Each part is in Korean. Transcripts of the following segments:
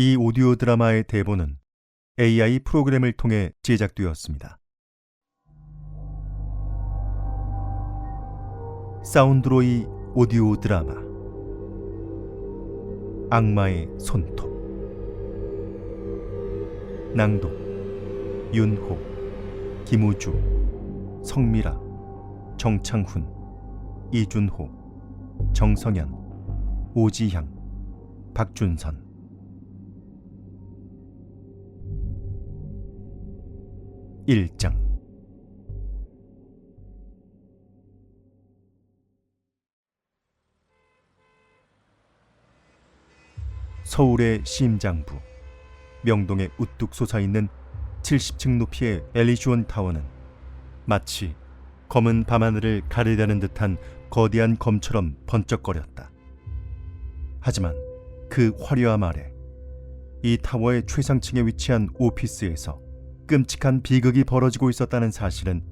이 오디오 드라마의 대본은 AI 프로그램을 통해 제작되었습니다. 사운드로이 오디오 드라마 악마의 손톱. 낭독 윤호, 김우주, 성미라, 정창훈, 이준호, 정성현, 오지향, 박준선. 1장. 서울의 심장부 명동에 우뚝 솟아있는 70층 높이의 엘리시온 타워는 마치 검은 밤하늘을 가리려는 듯한 거대한 검처럼 번쩍거렸다. 하지만 그 화려함 아래 이 타워의 최상층에 위치한 오피스에서 끔찍한 비극이 벌어지고 있었다는 사실은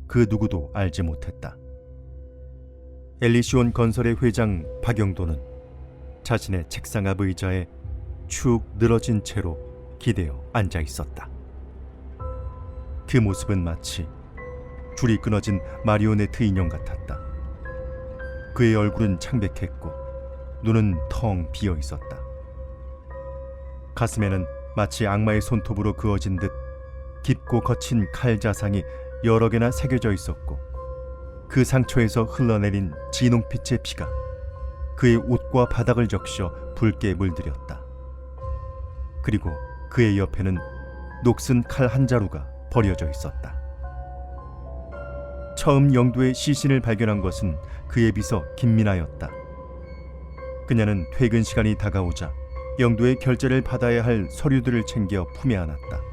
그 누구도 알지 못했다. 엘리시온 건설의 회장 박영도는 자신의 책상 앞 의자에 축 늘어진 채로 기대어 앉아 있었다. 그 모습은 마치 줄이 끊어진 마리오네트 인형 같았다. 그의 얼굴은 창백했고 눈은 텅 비어 있었다. 가슴에는 마치 악마의 손톱으로 그어진 듯 깊고 거친 칼 자상이 여러 개나 새겨져 있었고, 그 상처에서 흘러내린 진홍빛의 피가 그의 옷과 바닥을 적셔 붉게 물들였다. 그리고 그의 옆에는 녹슨 칼 한 자루가 버려져 있었다. 처음 영도의 시신을 발견한 것은 그의 비서 김민아였다. 그녀는 퇴근 시간이 다가오자 영도의 결제를 받아야 할 서류들을 챙겨 품에 안았다.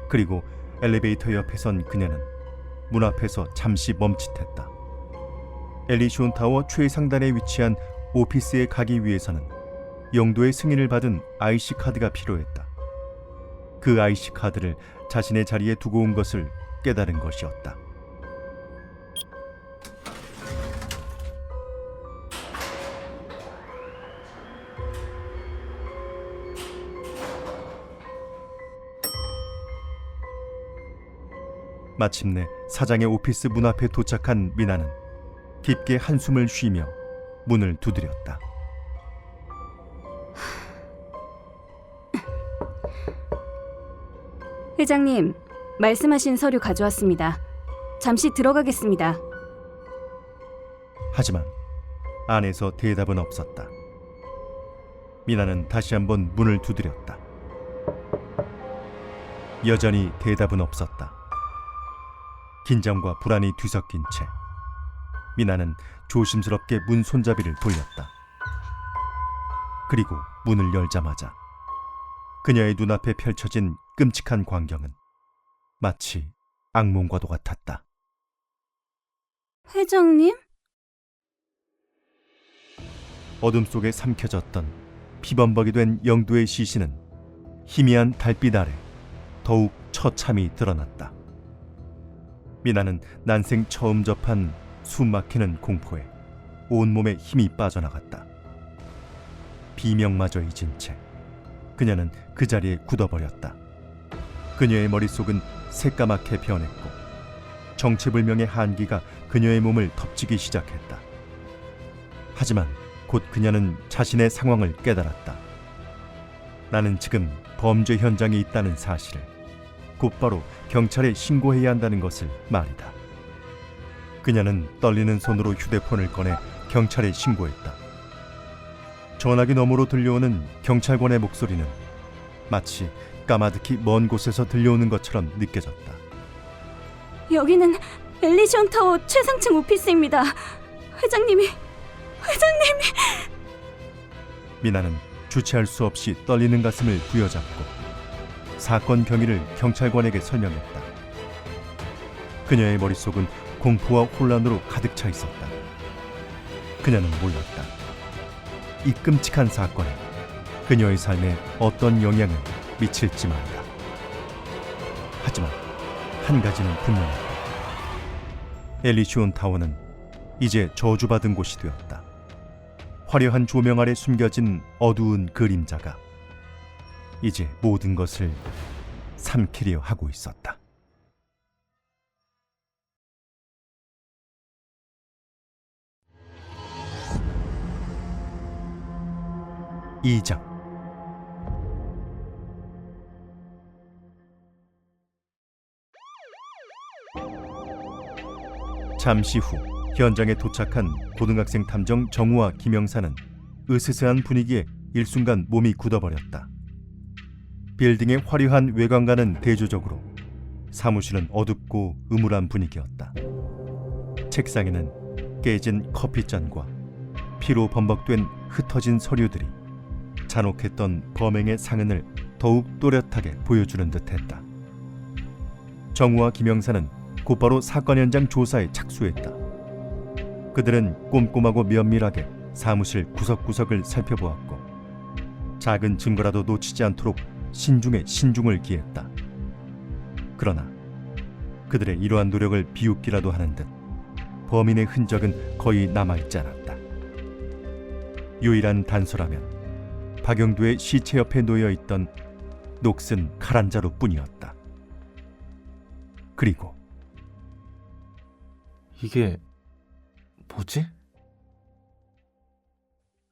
그리고 엘리베이터 옆에 선 그녀는 문 앞에서 잠시 멈칫했다. 엘리시온 타워 최상단에 위치한 오피스에 가기 위해서는 영도의 승인을 받은 IC 카드가 필요했다. 그 IC 카드를 자신의 자리에 두고 온 것을 깨달은 것이었다. 마침내 사장의 오피스 문 앞에 도착한 미나는 깊게 한숨을 쉬며 문을 두드렸다. 회장님, 말씀하신 서류 가져왔습니다. 잠시 들어가겠습니다. 하지만 안에서 대답은 없었다. 미나는 다시 한번 문을 두드렸다. 여전히 대답은 없었다. 긴장과 불안이 뒤섞인 채 미나는 조심스럽게 문 손잡이를 돌렸다. 그리고 문을 열자마자 그녀의 눈앞에 펼쳐진 끔찍한 광경은 마치 악몽과도 같았다. 회장님? 어둠 속에 삼켜졌던 피범벅이 된 영도의 시신은 희미한 달빛 아래 더욱 처참히 드러났다. 미나는 난생 처음 접한 숨막히는 공포에 온몸에 힘이 빠져나갔다. 비명마저 잊은 채 그녀는 그 자리에 굳어버렸다. 그녀의 머릿속은 새까맣게 변했고 정체불명의 한기가 그녀의 몸을 덮치기 시작했다. 하지만 곧 그녀는 자신의 상황을 깨달았다. 나는 지금 범죄 현장에 있다는 사실을, 곧바로 경찰에 신고해야 한다는 것을 말이다. 그녀는 떨리는 손으로 휴대폰을 꺼내 경찰에 신고했다. 전화기 너머로 들려오는 경찰관의 목소리는 마치 까마득히 먼 곳에서 들려오는 것처럼 느껴졌다. 여기는 엘리시온 타워 최상층 오피스입니다. 회장님이... 미나는 주체할 수 없이 떨리는 가슴을 부여잡고 사건 경위를 경찰관에게 설명했다. 그녀의 머릿속은 공포와 혼란으로 가득 차 있었다. 그녀는 몰랐다. 이 끔찍한 사건이 그녀의 삶에 어떤 영향을 미칠지 말이다. 하지만 한 가지는 분명했다. 엘리시온 타워는 이제 저주받은 곳이 되었다. 화려한 조명 아래 숨겨진 어두운 그림자가 이제 모든 것을 삼키려 하고 있었다. 2장. 잠시 후 현장에 도착한 고등학생 탐정 정우와 김영사는 으스스한 분위기에 일순간 몸이 굳어버렸다. 빌딩의 화려한 외관과는 대조적으로 사무실은 어둡고 음울한 분위기였다. 책상에는 깨진 커피잔과 피로 범벅된 흩어진 서류들이 잔혹했던 범행의 상흔을 더욱 또렷하게 보여주는 듯했다. 정우와 김영사는 곧바로 사건 현장 조사에 착수했다. 그들은 꼼꼼하고 면밀하게 사무실 구석구석을 살펴보았고 작은 증거라도 놓치지 않도록 신중에 신중을 기했다. 그러나 그들의 이러한 노력을 비웃기라도 하는 듯 범인의 흔적은 거의 남아있지 않았다. 유일한 단서라면 박영도의 시체 옆에 놓여있던 녹슨 칼 한 자루 뿐이었다. 그리고 이게 뭐지?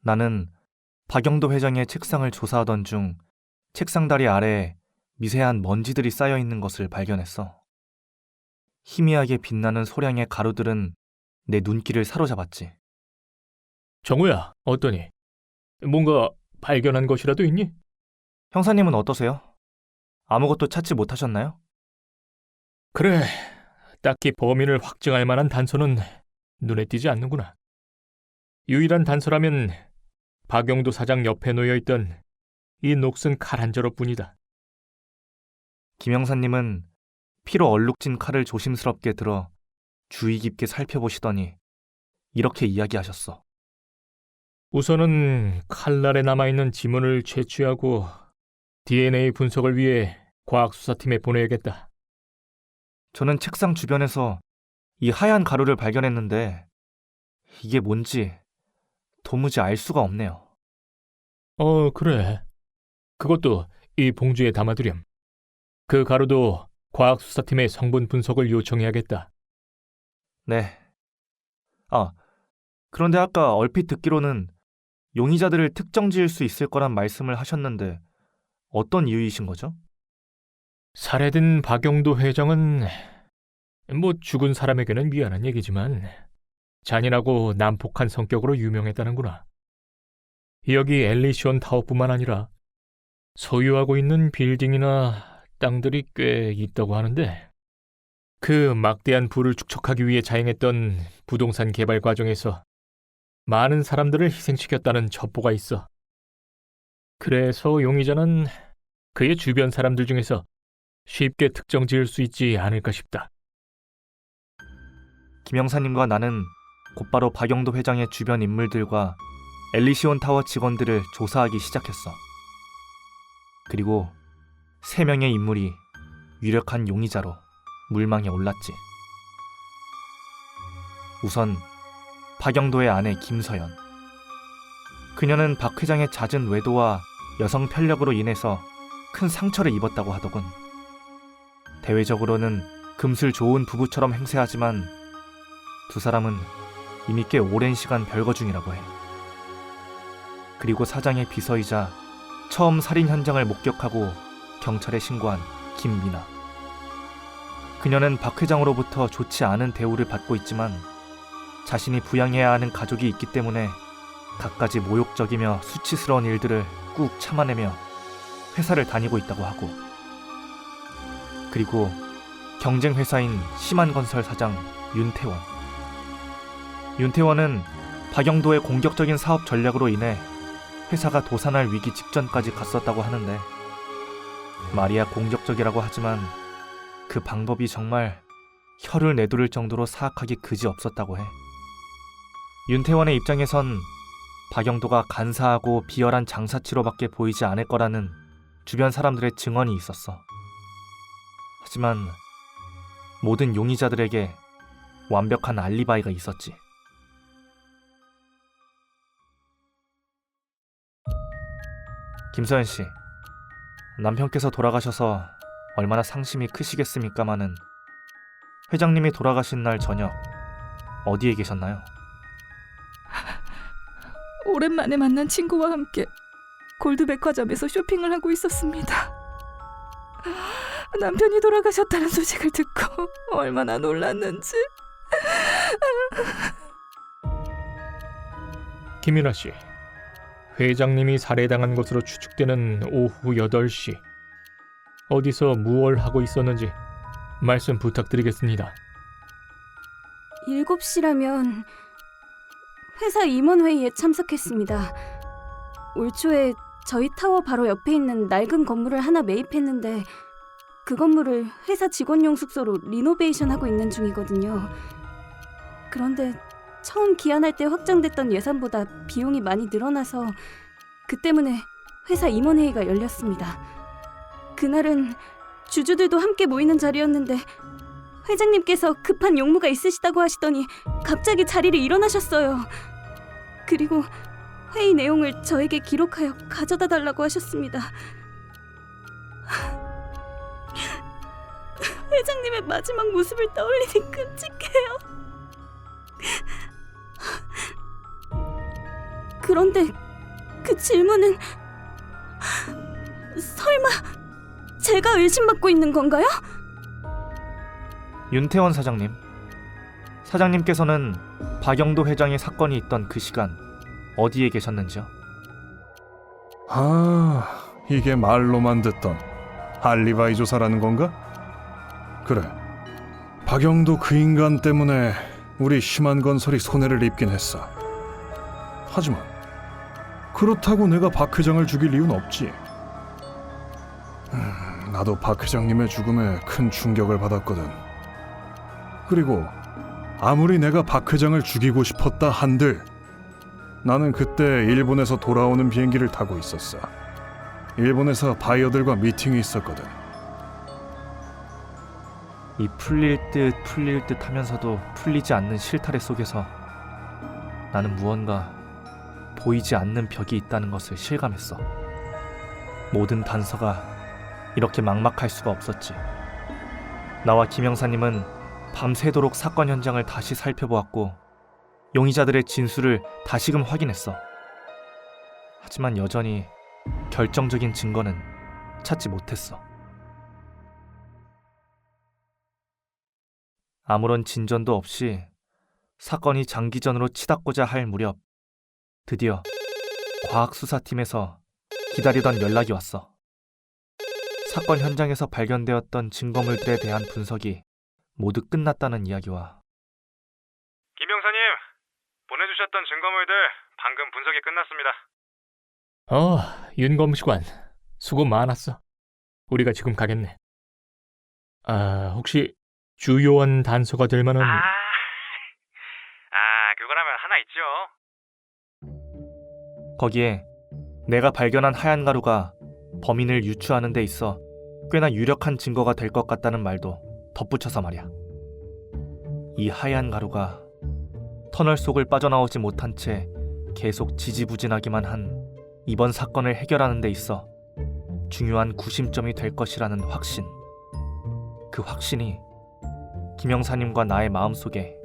나는 박영도 회장의 책상을 조사하던 중 책상 다리 아래에 미세한 먼지들이 쌓여 있는 것을 발견했어. 희미하게 빛나는 소량의 가루들은 내 눈길을 사로잡았지. 정우야, 어떠니? 뭔가 발견한 것이라도 있니? 형사님은 어떠세요? 아무것도 찾지 못하셨나요? 그래, 딱히 범인을 확증할 만한 단서는 눈에 띄지 않는구나. 유일한 단서라면 박영도 사장 옆에 놓여있던 이 녹슨 칼 한 자루뿐이다. 김영사님은 피로 얼룩진 칼을 조심스럽게 들어 주의 깊게 살펴보시더니 이렇게 이야기하셨어. 우선은 칼날에 남아있는 지문을 채취하고 DNA 분석을 위해 과학수사팀에 보내야겠다. 저는 책상 주변에서 이 하얀 가루를 발견했는데 이게 뭔지 도무지 알 수가 없네요. 그래. 그것도 이 봉지에 담아두렴. 그 가루도 과학수사팀의 성분 분석을 요청해야겠다. 네. 그런데 아까 얼핏 듣기로는 용의자들을 특정 지을 수 있을 거란 말씀을 하셨는데 어떤 이유이신 거죠? 살해된 박영도 회장은 죽은 사람에게는 미안한 얘기지만 잔인하고 난폭한 성격으로 유명했다는구나. 여기 엘리시온 타워뿐만 아니라 소유하고 있는 빌딩이나 땅들이 꽤 있다고 하는데 그 막대한 부를 축적하기 위해 자행했던 부동산 개발 과정에서 많은 사람들을 희생시켰다는 첩보가 있어. 그래서 용의자는 그의 주변 사람들 중에서 쉽게 특정 지을 수 있지 않을까 싶다. 김영사님과 나는 곧바로 박영도 회장의 주변 인물들과 엘리시온 타워 직원들을 조사하기 시작했어. 그리고 3명의 인물이 유력한 용의자로 물망에 올랐지. 우선 박영도의 아내 김서연. 그녀는 박 회장의 잦은 외도와 여성 편력으로 인해서 큰 상처를 입었다고 하더군. 대외적으로는 금슬 좋은 부부처럼 행세하지만 두 사람은 이미 꽤 오랜 시간 별거 중이라고 해. 그리고 사장의 비서이자 처음 살인 현장을 목격하고 경찰에 신고한 김미나. 그녀는 박 회장으로부터 좋지 않은 대우를 받고 있지만 자신이 부양해야 하는 가족이 있기 때문에 갖가지 모욕적이며 수치스러운 일들을 꾹 참아내며 회사를 다니고 있다고 하고, 그리고 경쟁 회사인 심한건설 사장 윤태원. 윤태원은 박영도의 공격적인 사업 전략으로 인해 회사가 도산할 위기 직전까지 갔었다고 하는데, 말이야 공격적이라고 하지만 그 방법이 정말 혀를 내두를 정도로 사악하기 그지없었다고 해. 윤태원의 입장에선 박영도가 간사하고 비열한 장사치로밖에 보이지 않을 거라는 주변 사람들의 증언이 있었어. 하지만 모든 용의자들에게 완벽한 알리바이가 있었지. 김서연 씨, 남편께서 돌아가셔서 얼마나 상심이 크시겠습니까마는 회장님이 돌아가신 날 저녁 어디에 계셨나요? 오랜만에 만난 친구와 함께 골드백화점에서 쇼핑을 하고 있었습니다. 남편이 돌아가셨다는 소식을 듣고 얼마나 놀랐는지. 김윤아 씨, 회장님이 살해당한 것으로 추측되는 오후 8시 어디서 무얼 하고 있었는지 말씀 부탁드리겠습니다. 7시라면 회사 임원회의에 참석했습니다. 올 초에 저희 타워 바로 옆에 있는 낡은 건물을 하나 매입했는데 그 건물을 회사 직원용 숙소로 리노베이션하고 있는 중이거든요. 그런데 처음 기한할 때 확정됐던 예산보다 비용이 많이 늘어나서 그 때문에 회사 임원회의가 열렸습니다. 그날은 주주들도 함께 모이는 자리였는데 회장님께서 급한 용무가 있으시다고 하시더니 갑자기 자리를 일어나셨어요. 그리고 회의 내용을 저에게 기록하여 가져다 달라고 하셨습니다. 회장님의 마지막 모습을 떠올리니 끔찍해요. 그런데 그 질문은 설마 제가 의심받고 있는 건가요? 윤태원 사장님, 사장님께서는 박영도 회장의 사건이 있던 그 시간 어디에 계셨는지요? 아, 이게 말로만 듣던 알리바이 조사라는 건가? 그래, 박영도 그 인간 때문에 우리 심한 건설이 손해를 입긴 했어. 하지만 그렇다고 내가 박 회장을 죽일 이유는 없지. 나도 박 회장님의 죽음에 큰 충격을 받았거든. 그리고 아무리 내가 박 회장을 죽이고 싶었다 한들 나는 그때 일본에서 돌아오는 비행기를 타고 있었어. 일본에서 바이어들과 미팅이 있었거든. 이 풀릴 듯 하면서도 풀리지 않는 실타래 속에서 나는 무언가 보이지 않는 벽이 있다는 것을 실감했어. 모든 단서가 이렇게 막막할 수가 없었지. 나와 김영사님은 밤새도록 사건 현장을 다시 살펴보았고 용의자들의 진술을 다시금 확인했어. 하지만 여전히 결정적인 증거는 찾지 못했어. 아무런 진전도 없이 사건이 장기전으로 치닫고자 할 무렵 드디어 과학수사팀에서 기다리던 연락이 왔어. 사건 현장에서 발견되었던 증거물들에 대한 분석이 모두 끝났다는 이야기와 김영사님, 보내주셨던 증거물들 방금 분석이 끝났습니다. 윤검시관, 수고 많았어. 우리가 지금 가겠네. 혹시 주요한 단서가 될 만한... 그거라면 하나 있죠. 거기에 내가 발견한 하얀 가루가 범인을 유추하는 데 있어 꽤나 유력한 증거가 될 것 같다는 말도 덧붙여서 말이야. 이 하얀 가루가 터널 속을 빠져나오지 못한 채 계속 지지부진하기만 한 이번 사건을 해결하는 데 있어 중요한 구심점이 될 것이라는 확신. 그 확신이 김영사님과 나의 마음속에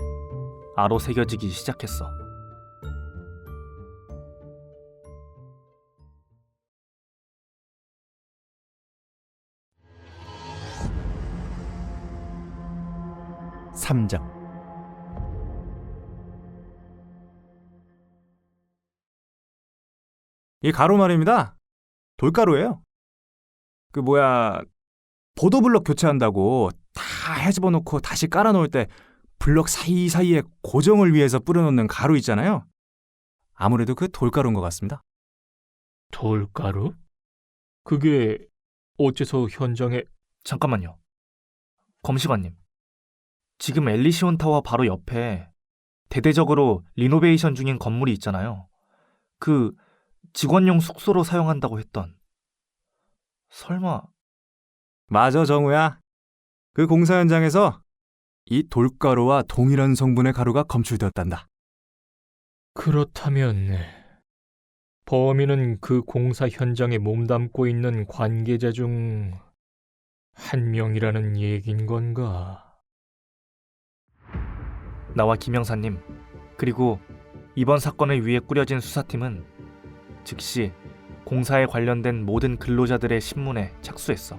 아로 새겨지기 시작했어. 삼장 이 가루 말입니다. 돌가루예요. 보도블럭 교체한다고 다 헤집어 놓고 다시 깔아 놓을 때 블럭 사이사이에 고정을 위해서 뿌려놓는 가루 있잖아요. 아무래도 그 돌가루인 것 같습니다. 돌가루? 그게 어째서 현장에... 잠깐만요. 검시관님. 지금 엘리시온 타워 바로 옆에 대대적으로 리노베이션 중인 건물이 있잖아요. 그 직원용 숙소로 사용한다고 했던... 설마... 맞아, 정우야. 그 공사 현장에서 이 돌가루와 동일한 성분의 가루가 검출되었단다. 그렇다면 범인은 그 공사 현장에 몸담고 있는 관계자 중 한 명이라는 얘긴 건가? 나와 김영사님, 그리고 이번 사건을 위해 꾸려진 수사팀은 즉시 공사에 관련된 모든 근로자들의 신문에 착수했어.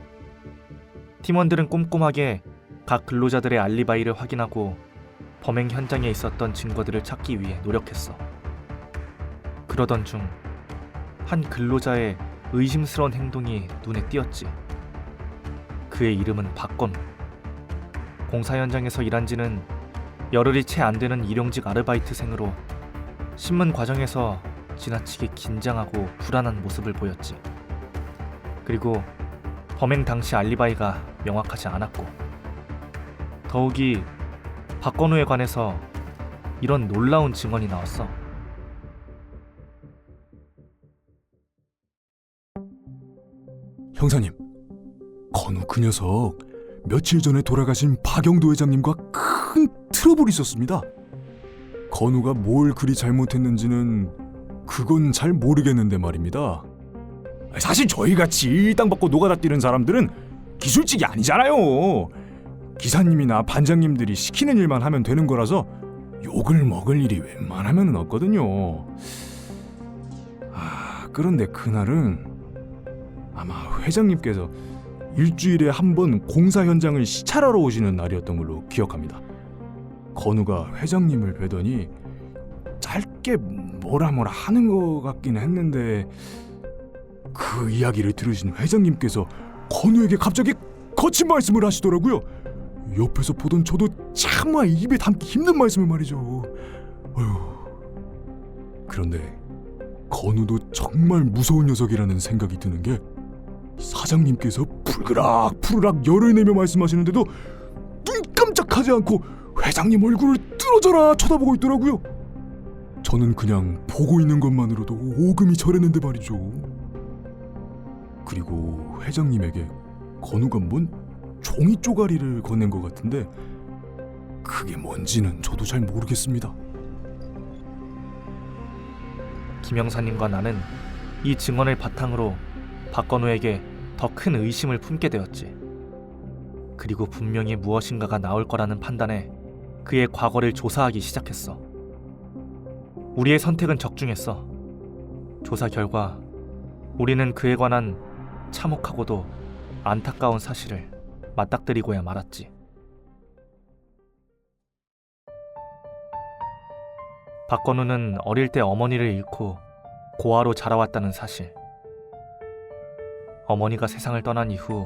팀원들은 꼼꼼하게 각 근로자들의 알리바이를 확인하고 범행 현장에 있었던 증거들을 찾기 위해 노력했어. 그러던 중 한 근로자의 의심스러운 행동이 눈에 띄었지. 그의 이름은 박건우. 공사 현장에서 일한 지는 열흘이 채 안 되는 일용직 아르바이트생으로 신문 과정에서 지나치게 긴장하고 불안한 모습을 보였지. 그리고 범행 당시 알리바이가 명확하지 않았고, 더욱이 박건우에 관해서 이런 놀라운 증언이 나왔어. 형사님, 건우 그 녀석 며칠 전에 돌아가신 박영도 회장님과 큰 트러블이 있었습니다. 건우가 뭘 그리 잘못했는지는 그건 잘 모르겠는데 말입니다. 사실 저희같이 일당 받고 노가다 뛰는 사람들은 기술직이 아니잖아요. 기사님이나 반장님들이 시키는 일만 하면 되는 거라서 욕을 먹을 일이 웬만하면 없거든요. 그런데 그날은 아마 회장님께서 일주일에 한 번 공사 현장을 시찰하러 오시는 날이었던 걸로 기억합니다. 건우가 회장님을 뵈더니 짧게 뭐라 하는 것 같긴 했는데, 그 이야기를 들으신 회장님께서 건우에게 갑자기 거친 말씀을 하시더라고요. 옆에서 보던 저도 차마 입에 담기 힘든 말씀을 말이죠. 그런데 건우도 정말 무서운 녀석이라는 생각이 드는 게, 사장님께서 푸르락 열을 내며 말씀하시는데도 눈 깜짝하지 않고 회장님 얼굴을 뚫어져라 쳐다보고 있더라고요. 저는 그냥 보고 있는 것만으로도 오금이 저렸는데 말이죠. 그리고 회장님에게 건우가 뭔 종이 쪼가리를 건넨 것 같은데, 그게 뭔지는 저도 잘 모르겠습니다. 김영사님과 나는 이 증언을 바탕으로 박건우에게 더 큰 의심을 품게 되었지. 그리고 분명히 무엇인가가 나올 거라는 판단에 그의 과거를 조사하기 시작했어. 우리의 선택은 적중했어. 조사 결과 우리는 그에 관한 참혹하고도 안타까운 사실을 맞닥뜨리고야 말았지. 박건우는 어릴 때 어머니를 잃고 고아로 자라왔다는 사실. 어머니가 세상을 떠난 이후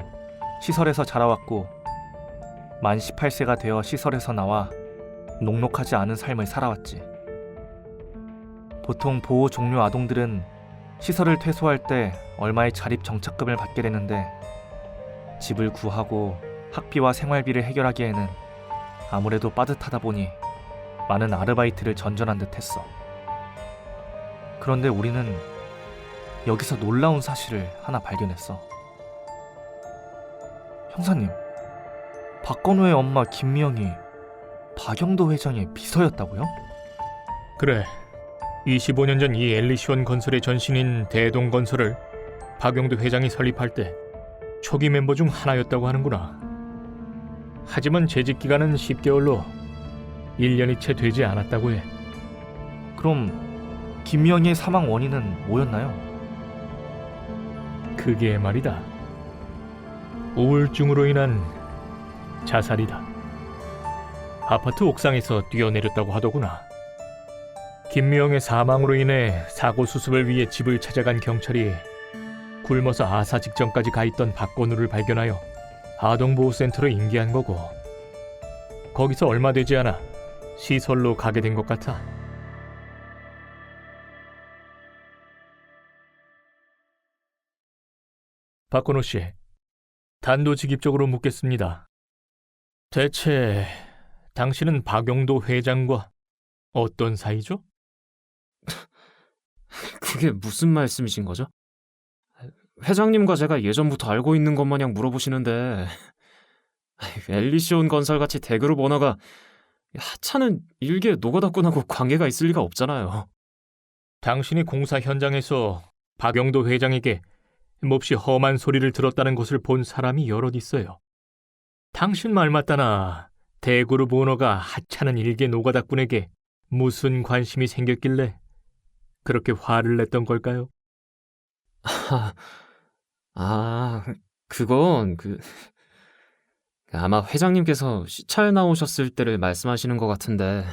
시설에서 자라왔고, 만 18세가 되어 시설에서 나와 녹록하지 않은 삶을 살아왔지. 보통 보호 종료 아동들은 시설을 퇴소할 때 얼마의 자립 정착금을 받게 되는데, 집을 구하고 학비와 생활비를 해결하기에는 아무래도 빠듯하다 보니 많은 아르바이트를 전전한 듯 했어. 그런데 우리는 여기서 놀라운 사실을 하나 발견했어. 형사님, 박건우의 엄마 김미영이 박영도 회장의 비서였다고요? 그래, 25년 전 이 엘리시온 건설의 전신인 대동건설을 박영도 회장이 설립할 때 초기 멤버 중 하나였다고 하는구나. 하지만 재직 기간은 10개월로 1년이 채 되지 않았다고 해. 그럼 김미영의 사망 원인은 뭐였나요? 그게 말이다, 우울증으로 인한 자살이다. 아파트 옥상에서 뛰어내렸다고 하더구나. 김미영의 사망으로 인해 사고 수습을 위해 집을 찾아간 경찰이 굶어서 아사 직전까지 가 있던 박건우를 발견하여 아동보호센터로 인계한 거고, 거기서 얼마 되지 않아 시설로 가게 된 것 같아. 박건우 씨, 단도직입적으로 묻겠습니다. 대체 당신은 박영도 회장과 어떤 사이죠? 그게 무슨 말씀이신 거죠? 회장님과 제가 예전부터 알고 있는 것 마냥 물어보시는데, 엘리시온 건설같이 대그룹 오너가 하찮은 일개 노가다꾼하고 관계가 있을 리가 없잖아요. 당신이 공사 현장에서 박영도 회장에게 몹시 험한 소리를 들었다는 것을 본 사람이 여럿 있어요. 당신 말 맞다나 대그룹 오너가 하찮은 일개 노가다꾼에게 무슨 관심이 생겼길래 그렇게 화를 냈던 걸까요? 그건 아마 회장님께서 시찰 나오셨을 때를 말씀하시는 것 같은데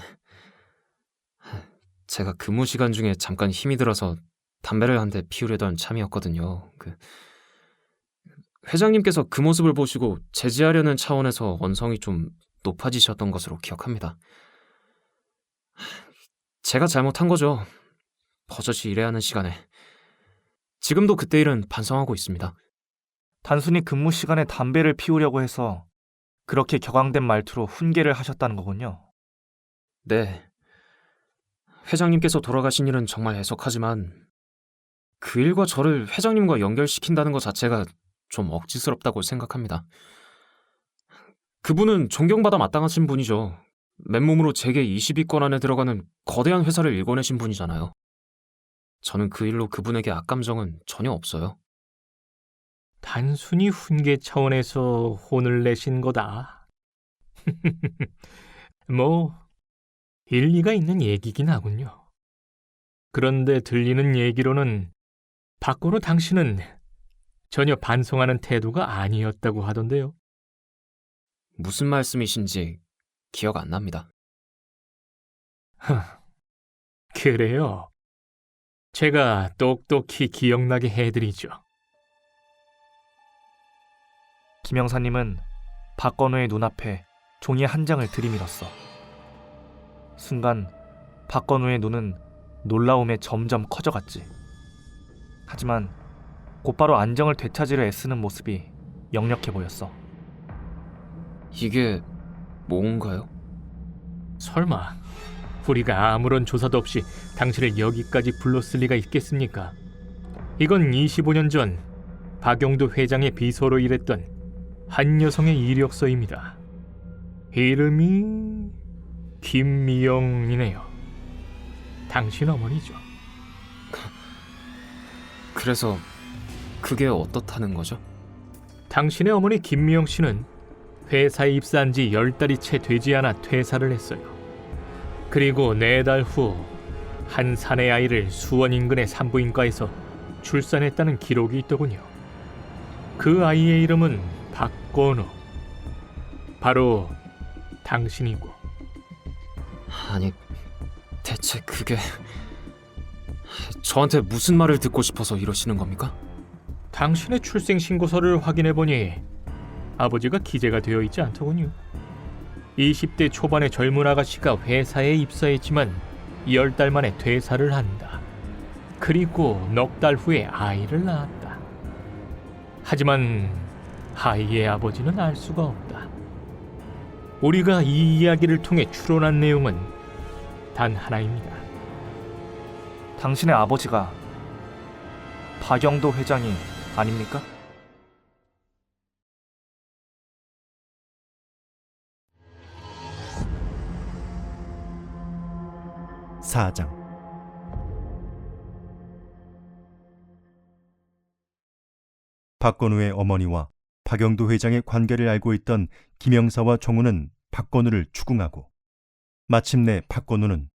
제가 근무 시간 중에 잠깐 힘이 들어서 담배를 한 대 피우려던 참이었거든요. 회장님께서 그 모습을 보시고 제지하려는 차원에서 언성이 좀 높아지셨던 것으로 기억합니다. 제가 잘못한 거죠. 버젓이 일해야 하는 시간에. 지금도 그때 일은 반성하고 있습니다. 단순히 근무 시간에 담배를 피우려고 해서 그렇게 격앙된 말투로 훈계를 하셨다는 거군요. 네. 회장님께서 돌아가신 일은 정말 애석하지만 그 일과 저를 회장님과 연결시킨다는 것 자체가 좀 억지스럽다고 생각합니다. 그분은 존경받아 마땅하신 분이죠. 맨몸으로 재계 20위권 안에 들어가는 거대한 회사를 일궈내신 분이잖아요. 저는 그 일로 그분에게 악감정은 전혀 없어요. 단순히 훈계 차원에서 혼을 내신 거다. 뭐 일리가 있는 얘기긴 하군요. 그런데 들리는 얘기로는 박건우 당신은 전혀 반성하는 태도가 아니었다고 하던데요. 무슨 말씀이신지 기억 안 납니다. 그래요. 제가 똑똑히 기억나게 해드리죠. 김 형사님은 박건우의 눈앞에 종이 한 장을 들이밀었어. 순간 박건우의 눈은 놀라움에 점점 커져갔지. 하지만 곧바로 안정을 되찾으려 애쓰는 모습이 역력해 보였어. 이게 뭔가요? 설마 우리가 아무런 조사도 없이 당신을 여기까지 불렀을 리가 있겠습니까? 이건 25년 전 박영도 회장의 비서로 일했던 한 여성의 이력서입니다. 이름이 김미영이네요. 당신 어머니죠. 그래서 그게 어떻다는 거죠? 당신의 어머니 김미영 씨는 회사에 입사한 지 10달이 채 되지 않아 퇴사를 했어요. 그리고 4달 후 한 사내 아이를 수원 인근의 산부인과에서 출산했다는 기록이 있더군요. 그 아이의 이름은 박건우. 바로 당신이고. 아니, 대체 그게 저한테 무슨 말을 듣고 싶어서 이러시는 겁니까? 당신의 출생신고서를 확인해보니 아버지가 기재가 되어 있지 않더군요. 20대 초반의 젊은 아가씨가 회사에 입사했지만 10달 만에 퇴사를 한다. 그리고 넉 달 후에 아이를 낳았다. 하지만 아이의 아버지는 알 수가 없다. 우리가 이 이야기를 통해 추론한 내용은 단 하나입니다. 당신의 아버지가 박영도 회장이 아닙니까? 사장. 박건우의 어머니와 박영도 회장의 관계를 알고 있던 김영사와 정우는 박건우를 추궁하고 마침내 박건우는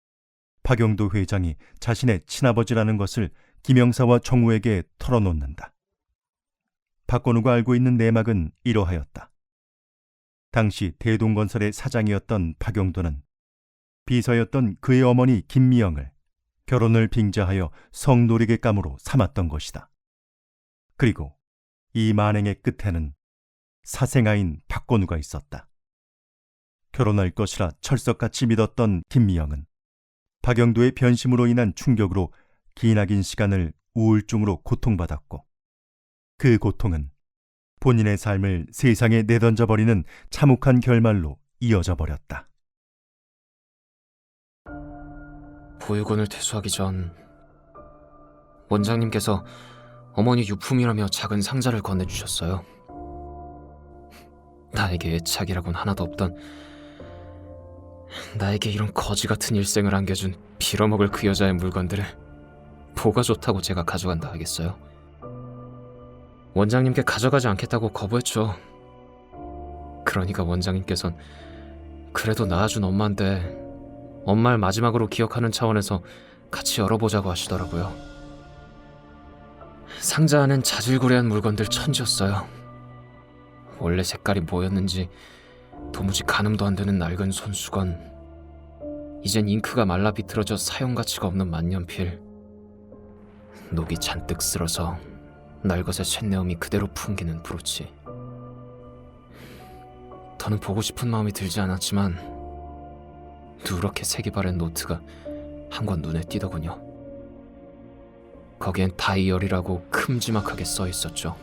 박영도 회장이 자신의 친아버지라는 것을 김영사와 정우에게 털어놓는다. 박건우가 알고 있는 내막은 이러하였다. 당시 대동건설의 사장이었던 박영도는 비서였던 그의 어머니 김미영을 결혼을 빙자하여 성노리객감으로 삼았던 것이다. 그리고 이 만행의 끝에는 사생아인 박건우가 있었다. 결혼할 것이라 철석같이 믿었던 김미영은 박영도의 변심으로 인한 충격으로 기나긴 시간을 우울증으로 고통받았고 그 고통은 본인의 삶을 세상에 내던져버리는 참혹한 결말로 이어져 버렸다. 보육원을 퇴소하기 전 원장님께서 어머니 유품이라며 작은 상자를 건네주셨어요. 나에게 애착이라곤 하나도 없던, 나에게 이런 거지 같은 일생을 안겨준 빌어먹을 그 여자의 물건들을 뭐가 좋다고 제가 가져간다 하겠어요? 원장님께 가져가지 않겠다고 거부했죠. 그러니까 원장님께선 그래도 낳아준 엄마인데 엄마를 마지막으로 기억하는 차원에서 같이 열어보자고 하시더라고요. 상자 안엔 자질구레한 물건들 천지였어요. 원래 색깔이 뭐였는지 도무지 가늠도 안 되는 낡은 손수건, 이젠 잉크가 말라 비틀어져 사용 가치가 없는 만년필, 녹이 잔뜩 쓸어서 날것의 쇳내음이 그대로 풍기는 브로치. 더는 보고 싶은 마음이 들지 않았지만 누렇게 색이 바랜 노트가 한 권 눈에 띄더군요. 거기엔 다이어리라고 큼지막하게 써 있었죠.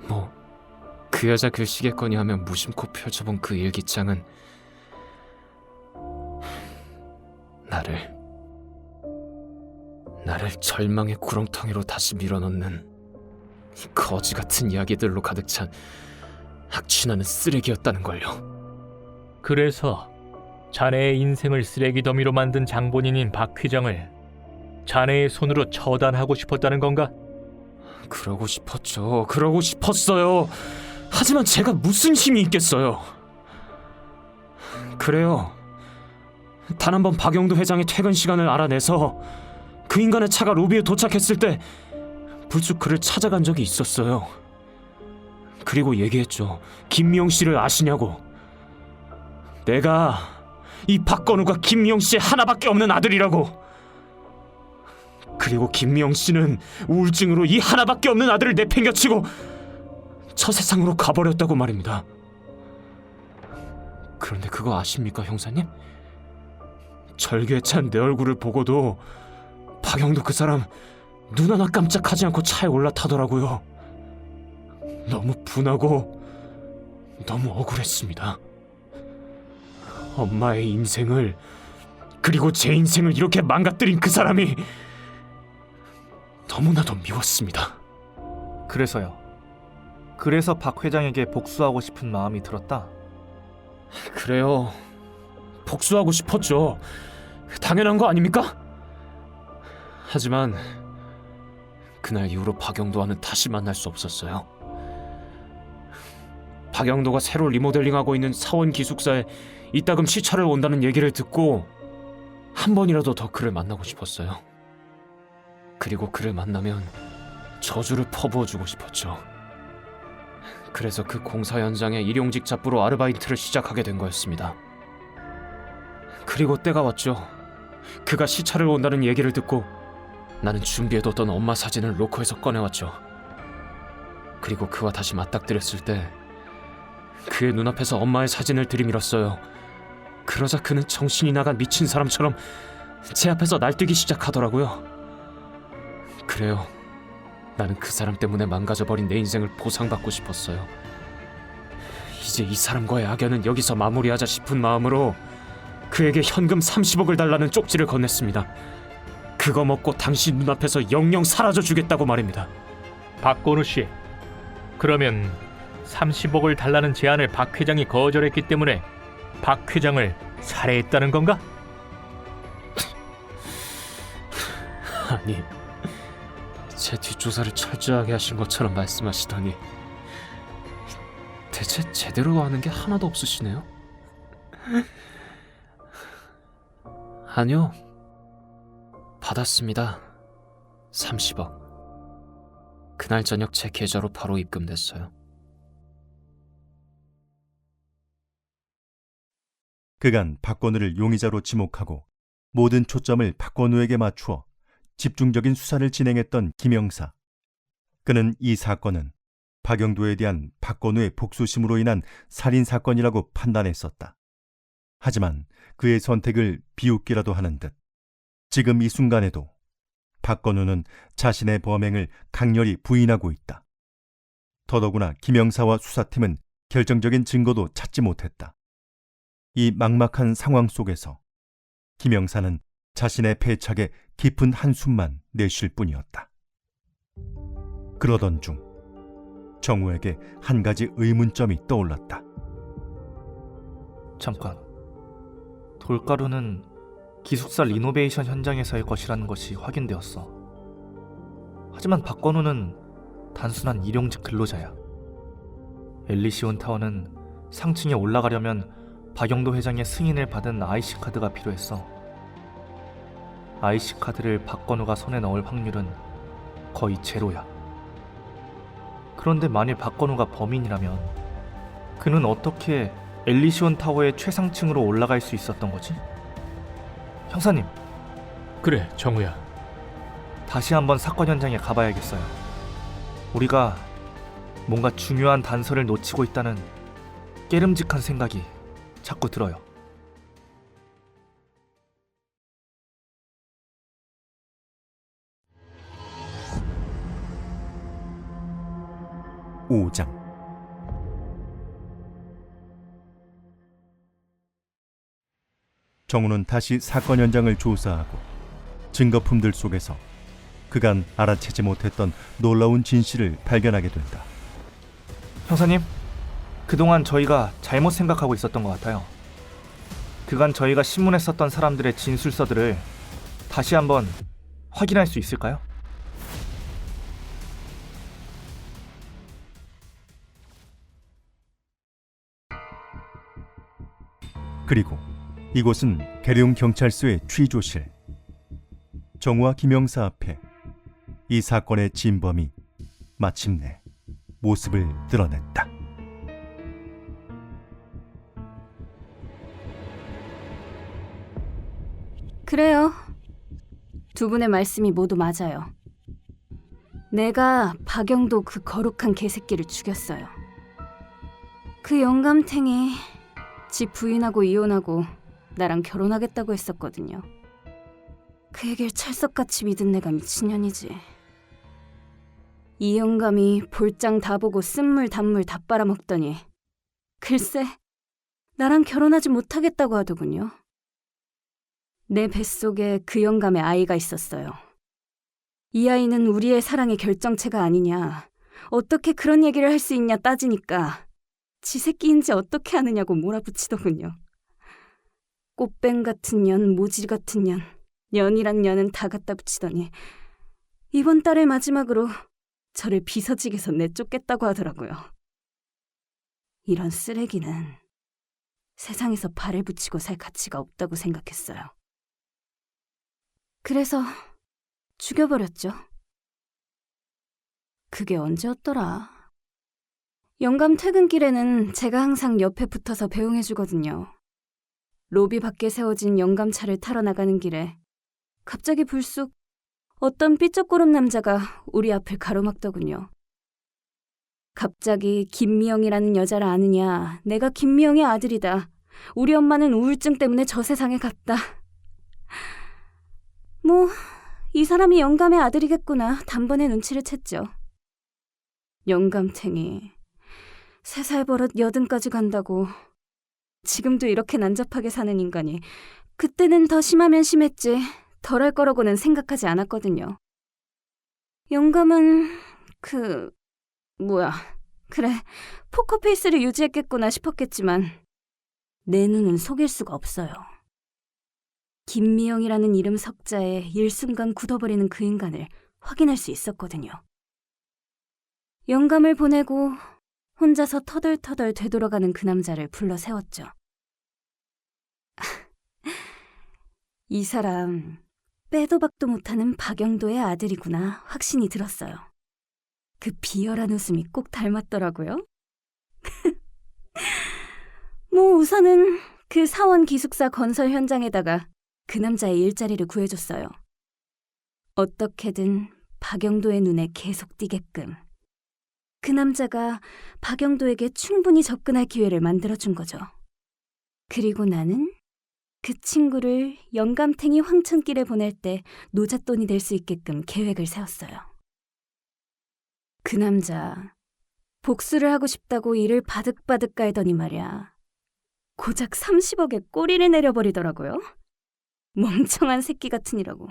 뭐 그 여자 글씨겠거니 하며 무심코 펼쳐본 그 일기장은 나를 절망의 구렁텅이로 다시 밀어넣는 거지 같은 이야기들로 가득 찬 악취나는 쓰레기였다는걸요. 그래서 자네의 인생을 쓰레기 더미로 만든 장본인인 박 회장을 자네의 손으로 처단하고 싶었다는 건가? 그러고 싶었죠. 그러고 싶었어요. 하지만 제가 무슨 힘이 있겠어요. 그래요. 단 한 번 박영도 회장의 퇴근 시간을 알아내서 그 인간의 차가 로비에 도착했을 때 불쑥 그를 찾아간 적이 있었어요. 그리고 얘기했죠. 김미영 씨를 아시냐고. 내가 이 박건우가 김미영 씨의 하나밖에 없는 아들이라고. 그리고 김미영 씨는 우울증으로 이 하나밖에 없는 아들을 내팽겨치고 저 세상으로 가버렸다고 말입니다. 그런데 그거 아십니까, 형사님? 절개에 찬 내 얼굴을 보고도 박영도 그 사람 눈 하나 깜짝하지 않고 차에 올라타더라고요. 너무 분하고 너무 억울했습니다. 엄마의 인생을, 그리고 제 인생을 이렇게 망가뜨린 그 사람이 너무나도 미웠습니다. 그래서요. 그래서 박 회장에게 복수하고 싶은 마음이 들었다. 그래요. 복수하고 싶었죠. 당연한 거 아닙니까? 하지만 그날 이후로 박영도와는 다시 만날 수 없었어요. 박영도가 새로 리모델링하고 있는 사원 기숙사에 이따금 시찰을 온다는 얘기를 듣고 한 번이라도 더 그를 만나고 싶었어요. 그리고 그를 만나면 저주를 퍼부어주고 싶었죠. 그래서 그 공사 현장에 일용직 잡부로 아르바이트를 시작하게 된 거였습니다. 그리고 때가 왔죠. 그가 시찰을 온다는 얘기를 듣고 나는 준비해뒀던 엄마 사진을 로커에서 꺼내왔죠. 그리고 그와 다시 맞닥뜨렸을 때 그의 눈앞에서 엄마의 사진을 들이밀었어요. 그러자 그는 정신이 나간 미친 사람처럼 제 앞에서 날뛰기 시작하더라고요. 그래요. 나는 그 사람 때문에 망가져버린 내 인생을 보상받고 싶었어요. 이제 이 사람과의 악연은 여기서 마무리하자 싶은 마음으로 그에게 현금 30억을 달라는 쪽지를 건넸습니다. 그거 먹고 당신 눈앞에서 영영 사라져주겠다고 말입니다. 박건우 씨, 그러면 30억을 달라는 제안을 박 회장이 거절했기 때문에 박 회장을 살해했다는 건가? 아니, 제 뒷조사를 철저하게 하신 것처럼 말씀하시더니 대체 제대로 아는 게 하나도 없으시네요. 아니요, 받았습니다. 30억. 그날 저녁 제 계좌로 바로 입금됐어요. 그간 박건우를 용의자로 지목하고 모든 초점을 박건우에게 맞추어 집중적인 수사를 진행했던 김영사. 그는 이 사건은 박영도에 대한 박건우의 복수심으로 인한 살인사건이라고 판단했었다. 하지만 그의 선택을 비웃기라도 하는 듯 지금 이 순간에도 박건우는 자신의 범행을 강렬히 부인하고 있다. 더더구나 김영사와 수사팀은 결정적인 증거도 찾지 못했다. 이 막막한 상황 속에서 김영사는 자신의 패착에 깊은 한숨만 내쉴 뿐이었다. 그러던 중 정우에게 한 가지 의문점이 떠올랐다. 잠깐, 돌가루는 기숙사 리노베이션 현장에서의 것이라는 것이 확인되었어. 하지만 박건우는 단순한 일용직 근로자야. 엘리시온 타워는 상층에 올라가려면 박영도 회장의 승인을 받은 IC카드가 필요했어. IC카드를 박건우가 손에 넣을 확률은 거의 제로야. 그런데 만일 박건우가 범인이라면 그는 어떻게 엘리시온 타워의 최상층으로 올라갈 수 있었던 거지? 형사님, 그래, 정우야. 다시 한번 사건 현장에 가봐야겠어요. 우리가 뭔가 중요한 단서를 놓치고 있다는 깨름직한 생각이 자꾸 들어요. 오장 정우는 다시 사건 현장을 조사하고 증거품들 속에서 그간 알아채지 못했던 놀라운 진실을 발견하게 된다. 형사님, 그동안 저희가 잘못 생각하고 있었던 것 같아요. 그간 저희가 신문에 썼던 사람들의 진술서들을 다시 한번 확인할 수 있을까요? 그리고 이곳은 계룡 경찰서의 취조실. 정우와 김영사 앞에 이 사건의 진범이 마침내 모습을 드러냈다. 그래요. 두 분의 말씀이 모두 맞아요. 내가 박영도 그 거룩한 개새끼를 죽였어요. 그 영감탱이 지 부인하고 이혼하고 나랑 결혼하겠다고 했었거든요. 그 얘길 찰석같이 믿은 내가 미친년이지. 이 영감이 볼장 다 보고 쓴물 단물 다 빨아먹더니 글쎄 나랑 결혼하지 못하겠다고 하더군요. 내 뱃속에 그 영감의 아이가 있었어요. 이 아이는 우리의 사랑의 결정체가 아니냐, 어떻게 그런 얘기를 할 수 있냐 따지니까 지 새끼인지 어떻게 아느냐고 몰아붙이더군요. 꽃뱀 같은 년, 모질 같은 년, 년이란 년은 다 갖다 붙이더니 이번 달의 마지막으로 저를 비서직에서 내쫓겠다고 하더라고요. 이런 쓰레기는 세상에서 발을 붙이고 살 가치가 없다고 생각했어요. 그래서 죽여버렸죠. 그게 언제였더라? 영감 퇴근길에는 제가 항상 옆에 붙어서 배웅해주거든요. 로비 밖에 세워진 영감차를 타러 나가는 길에 갑자기 불쑥 어떤 삐쩍고름 남자가 우리 앞을 가로막더군요. 갑자기 김미영이라는 여자를 아느냐, 내가 김미영의 아들이다, 우리 엄마는 우울증 때문에 저 세상에 갔다. 뭐 이 사람이 영감의 아들이겠구나 단번에 눈치를 챘죠. 영감탱이 3살 버릇 80까지 간다고 지금도 이렇게 난잡하게 사는 인간이 그때는 더 심하면 심했지 덜할 거라고는 생각하지 않았거든요. 영감은 그래 포커페이스를 유지했겠구나 싶었겠지만 내 눈은 속일 수가 없어요. 김미영이라는 이름 석자에 일순간 굳어버리는 그 인간을 확인할 수 있었거든요. 영감을 보내고 혼자서 터덜터덜 되돌아가는 그 남자를 불러 세웠죠. 이 사람 빼도 박도 못하는 박영도의 아들이구나 확신이 들었어요. 그 비열한 웃음이 꼭 닮았더라고요. 뭐 우선은 그 사원 기숙사 건설 현장에다가 그 남자의 일자리를 구해줬어요. 어떻게든 박영도의 눈에 계속 띄게끔. 그 남자가 박영도에게 충분히 접근할 기회를 만들어준 거죠. 그리고 나는 그 친구를 영감탱이 황천길에 보낼 때 노잣돈이 될 수 있게끔 계획을 세웠어요. 그 남자 복수를 하고 싶다고 이를 바득바득 깔더니 말이야. 고작 30억에 꼬리를 내려버리더라고요. 멍청한 새끼 같으니라고.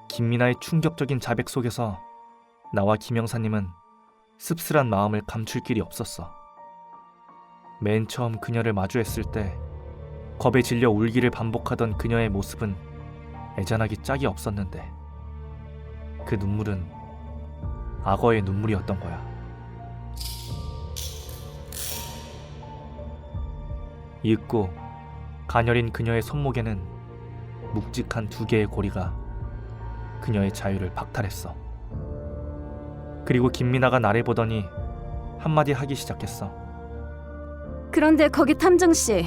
김민아의 충격적인 자백 속에서 나와 김영사님은 씁쓸한 마음을 감출 길이 없었어. 맨 처음 그녀를 마주했을 때 겁에 질려 울기를 반복하던 그녀의 모습은 애잔하기 짝이 없었는데 그 눈물은 악어의 눈물이었던 거야. 이윽고 가녀린 그녀의 손목에는 묵직한 2개의 고리가 그녀의 자유를 박탈했어. 그리고 김민아가 나를 보더니 한마디 하기 시작했어. 그런데 거기 탐정 씨,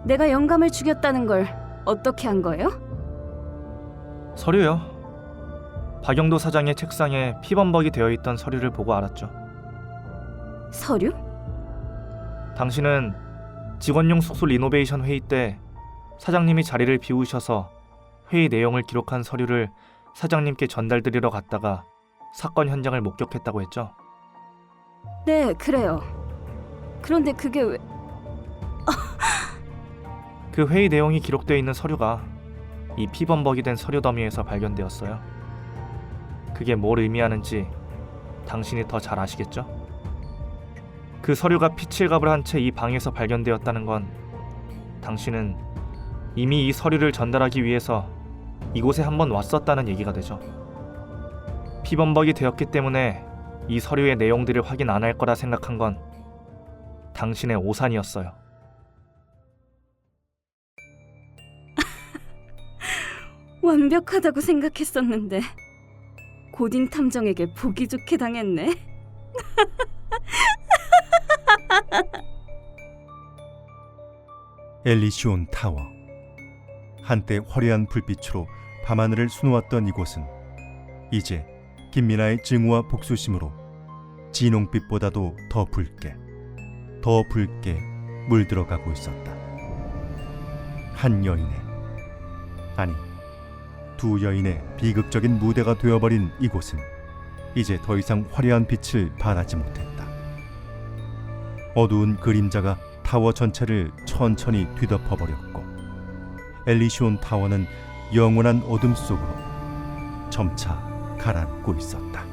내가 영감을 죽였다는 걸 어떻게 한 거예요? 서류요. 박영도 사장의 책상에 피범벅이 되어 있던 서류를 보고 알았죠. 서류? 당신은 직원용 숙소 리노베이션 회의 때 사장님이 자리를 비우셔서 회의 내용을 기록한 서류를 사장님께 전달드리러 갔다가 사건 현장을 목격했다고 했죠. 네, 그래요. 그런데 그게 왜... 그 회의 내용이 기록되어 있는 서류가 이 피범벅이 된 서류 더미에서 발견되었어요. 그게 뭘 의미하는지 당신이 더 잘 아시겠죠? 그 서류가 피칠갑을 한 채 이 방에서 발견되었다는 건 당신은 이미 이 서류를 전달하기 위해서 이곳에 한번 왔었다는 얘기가 되죠. 피범벅이 되었기 때문에 이 서류의 내용들을 확인 안 할 거라 생각한 건 당신의 오산이었어요. 완벽하다고 생각했었는데 고딩 탐정에게 보기 좋게 당했네. 엘리시온 타워. 한때 화려한 불빛으로 밤하늘을 수놓았던 이곳은 이제 김민아의 증오와 복수심으로 진홍빛보다도 더 붉게 물들어가고 있었다. 한 여인의, 아니 2 여인의 비극적인 무대가 되어버린 이곳은 이제 더 이상 화려한 빛을 발하지 못했다. 어두운 그림자가 타워 전체를 천천히 뒤덮어버렸고 엘리시온 타워는 영원한 어둠 속으로 점차 가라앉고 있었다.